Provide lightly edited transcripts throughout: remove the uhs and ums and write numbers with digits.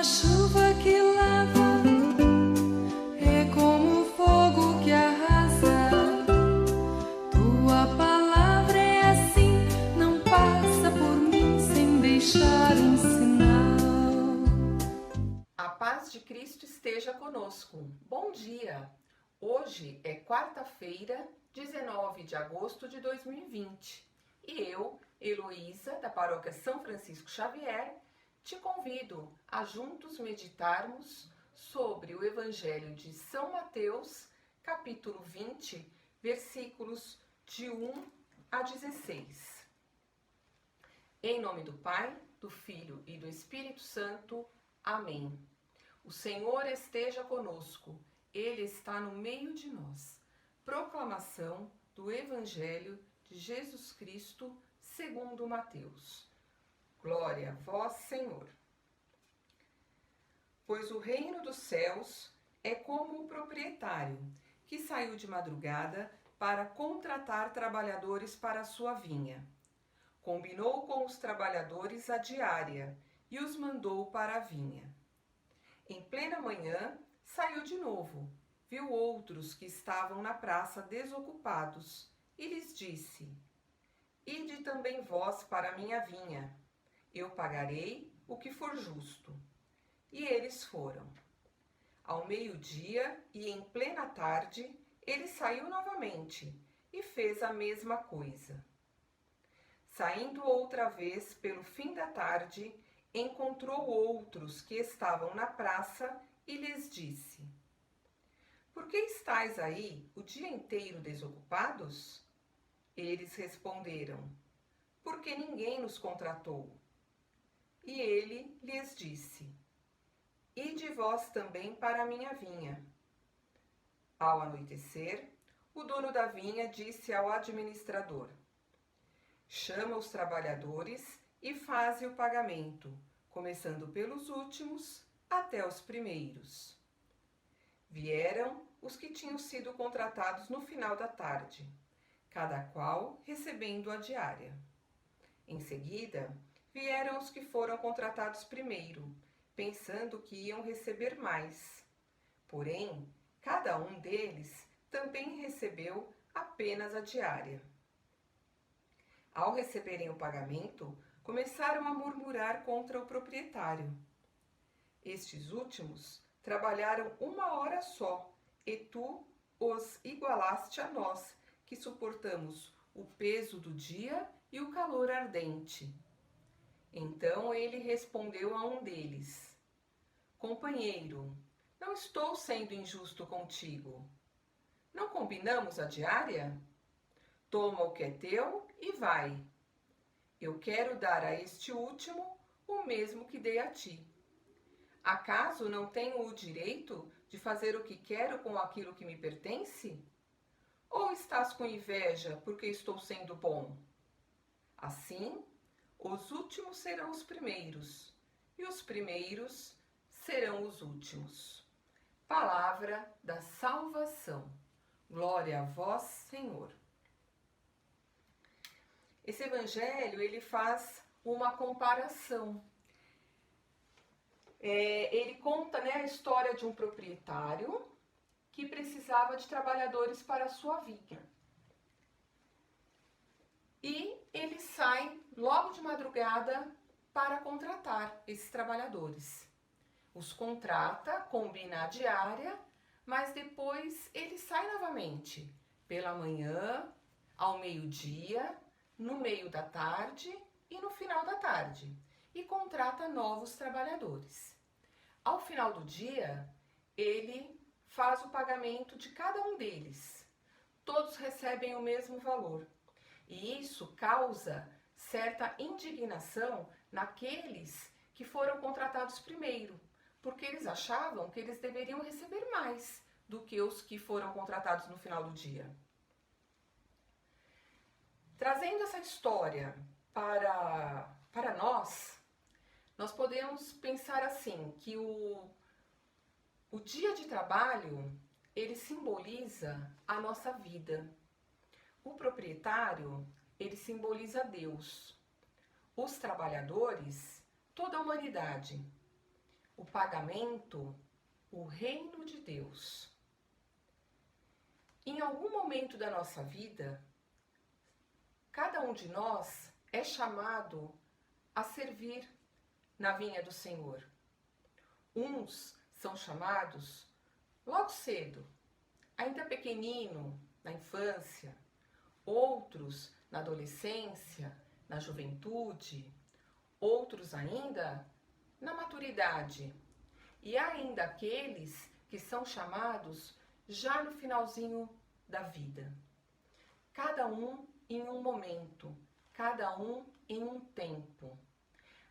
chuva que lava, é como fogo que arrasa. Tua palavra é assim, não passa por mim sem deixar um sinal. A paz de Cristo esteja conosco. Bom dia! Hoje é quarta-feira, 19 de agosto de 2020 e eu, Heloísa, da Paróquia São Francisco Xavier, te convido a juntos meditarmos sobre o Evangelho de São Mateus, capítulo 20, versículos de 1 a 16. Em nome do Pai, do Filho e do Espírito Santo. Amém. O Senhor esteja conosco, Ele está no meio de nós. Proclamação do Evangelho de Jesus Cristo segundo Mateus. Glória a vós, Senhor. Pois o reino dos céus é como o proprietário que saiu de madrugada para contratar trabalhadores para a sua vinha. Combinou com os trabalhadores a diária e os mandou para a vinha. Em plena manhã, saiu de novo, viu outros que estavam na praça desocupados e lhes disse: Ide também vós para a minha vinha, eu pagarei o que for justo. E eles foram. Ao meio-dia e em plena tarde, ele saiu novamente e fez a mesma coisa. Saindo outra vez pelo fim da tarde, encontrou outros que estavam na praça e lhes disse: Por que estáis aí o dia inteiro desocupados? Eles responderam: Porque ninguém nos contratou. E ele lhes disse: Ide vós também para a minha vinha. Ao anoitecer, o dono da vinha disse ao administrador: Chama os trabalhadores e faze o pagamento, começando pelos últimos até os primeiros. Vieram os que tinham sido contratados no final da tarde, cada qual recebendo a diária. Em seguida, vieram os que foram contratados primeiro, pensando que iam receber mais. Porém, cada um deles também recebeu apenas a diária. Ao receberem o pagamento, começaram a murmurar contra o proprietário. Estes últimos trabalharam 1 hora só, e tu os igualaste a nós, que suportamos o peso do dia e o calor ardente. Então ele respondeu a um deles: Companheiro, não estou sendo injusto contigo. Não combinamos a diária? Toma o que é teu e vai. Eu quero dar a este último o mesmo que dei a ti. Acaso não tenho o direito de fazer o que quero com aquilo que me pertence? Ou estás com inveja porque estou sendo bom? Assim, os últimos serão os primeiros, e os primeiros serão os últimos. Palavra da salvação. Glória a vós, Senhor. Esse evangelho, ele faz uma comparação. Ele conta, a história de um proprietário que precisava de trabalhadores para a sua vinha. E ele sai logo de madrugada para contratar esses trabalhadores. Os contrata, combina a diária, mas depois ele sai novamente, pela manhã, ao meio-dia, no meio da tarde e no final da tarde, e contrata novos trabalhadores. Ao final do dia, ele faz o pagamento de cada um deles. Todos recebem o mesmo valor. E isso causa certa indignação naqueles que foram contratados primeiro, porque eles achavam que eles deveriam receber mais do que os que foram contratados no final do dia. Trazendo essa história para nós podemos pensar assim, que o dia de trabalho, ele simboliza a nossa vida. O proprietário, ele simboliza Deus. Os trabalhadores, toda a humanidade. o pagamento, o reino de Deus. Em algum momento da nossa vida, cada um de nós é chamado a servir na vinha do Senhor. Uns são chamados logo cedo, ainda pequenino, na infância, outros na adolescência, na juventude, outros ainda na maturidade, e há ainda aqueles que são chamados já no finalzinho da vida. Cada um em um momento, cada um em um tempo.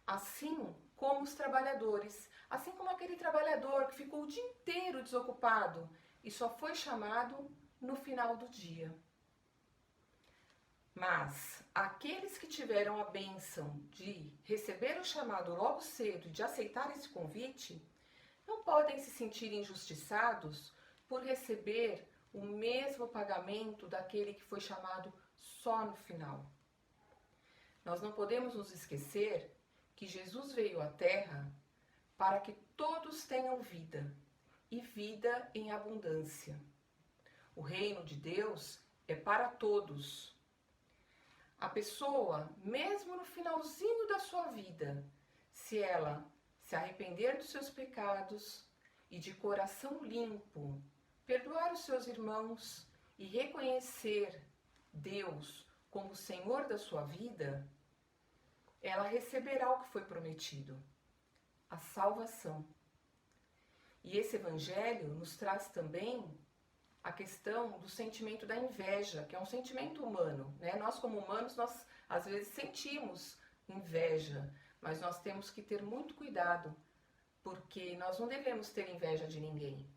Assim como os trabalhadores, assim como aquele trabalhador que ficou o dia inteiro desocupado e só foi chamado no final do dia. Mas aqueles que tiveram a bênção de receber o chamado logo cedo e de aceitar esse convite, não podem se sentir injustiçados por receber o mesmo pagamento daquele que foi chamado só no final. Nós não podemos nos esquecer que Jesus veio à Terra para que todos tenham vida, e vida em abundância. O reino de Deus é para todos. A pessoa, mesmo no finalzinho da sua vida, se ela se arrepender dos seus pecados e de coração limpo, perdoar os seus irmãos e reconhecer Deus como Senhor da sua vida, ela receberá o que foi prometido, a salvação. E esse evangelho nos traz também a questão do sentimento da inveja, que é um sentimento humano, né? Nós como humanos, nós às vezes sentimos inveja, mas nós temos que ter muito cuidado, porque nós não devemos ter inveja de ninguém,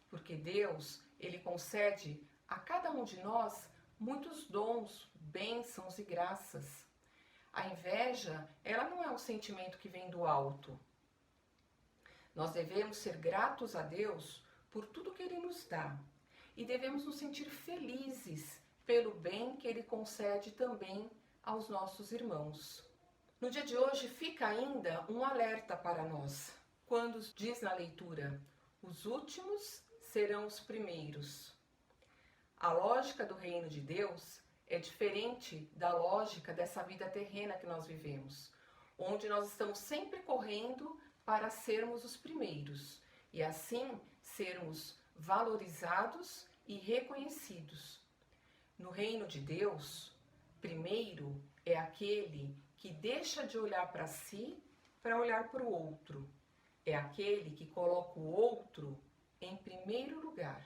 porque Deus, Ele concede a cada um de nós muitos dons, bênçãos e graças. A inveja, ela não é um sentimento que vem do alto. Nós devemos ser gratos a Deus por tudo que Ele nos dá. E devemos nos sentir felizes pelo bem que Ele concede também aos nossos irmãos. No dia de hoje fica ainda um alerta para nós, quando diz na leitura: os últimos serão os primeiros. A lógica do reino de Deus é diferente da lógica dessa vida terrena que nós vivemos, onde nós estamos sempre correndo para sermos os primeiros e assim sermos valorizados e reconhecidos. No reino de Deus, primeiro é aquele que deixa de olhar para si para olhar para o outro. É aquele que coloca o outro em primeiro lugar.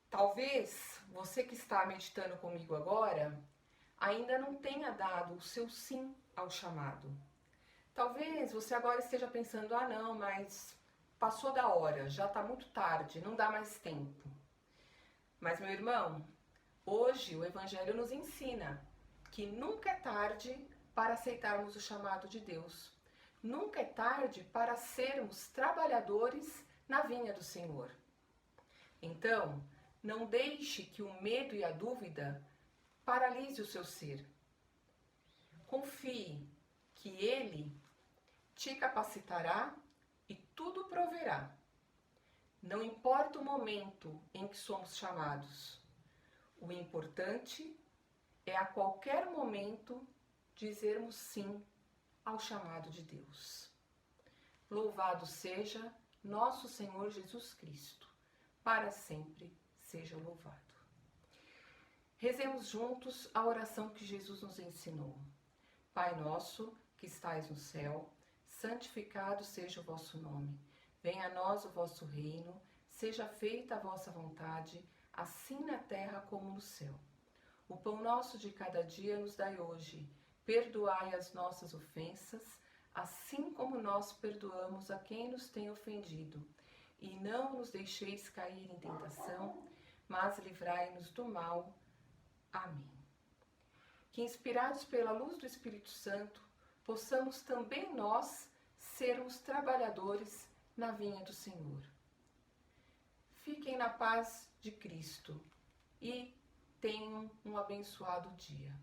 Talvez você que está meditando comigo agora ainda não tenha dado o seu sim ao chamado. Talvez você agora esteja pensando: ah não, mas passou da hora, já está muito tarde, não dá mais tempo. Mas meu irmão, hoje o Evangelho nos ensina que nunca é tarde para aceitarmos o chamado de Deus. Nunca é tarde para sermos trabalhadores na vinha do Senhor. Então, não deixe que o medo e a dúvida paralise o seu ser. Confie que Ele te capacitará e tudo proverá. Não importa o momento em que somos chamados. O importante é a qualquer momento dizermos sim ao chamado de Deus. Louvado seja nosso Senhor Jesus Cristo, para sempre seja louvado. Rezemos juntos a oração que Jesus nos ensinou. Pai nosso, que estais no céu, santificado seja o vosso nome. Venha a nós o vosso reino, seja feita a vossa vontade, assim na terra como no céu. O pão nosso de cada dia nos dai hoje. Perdoai as nossas ofensas, assim como nós perdoamos a quem nos tem ofendido. E não nos deixeis cair em tentação, mas livrai-nos do mal. Amém. Que, inspirados pela luz do Espírito Santo, possamos também nós sermos trabalhadores na vinha do Senhor. Fiquem na paz de Cristo e tenham um abençoado dia.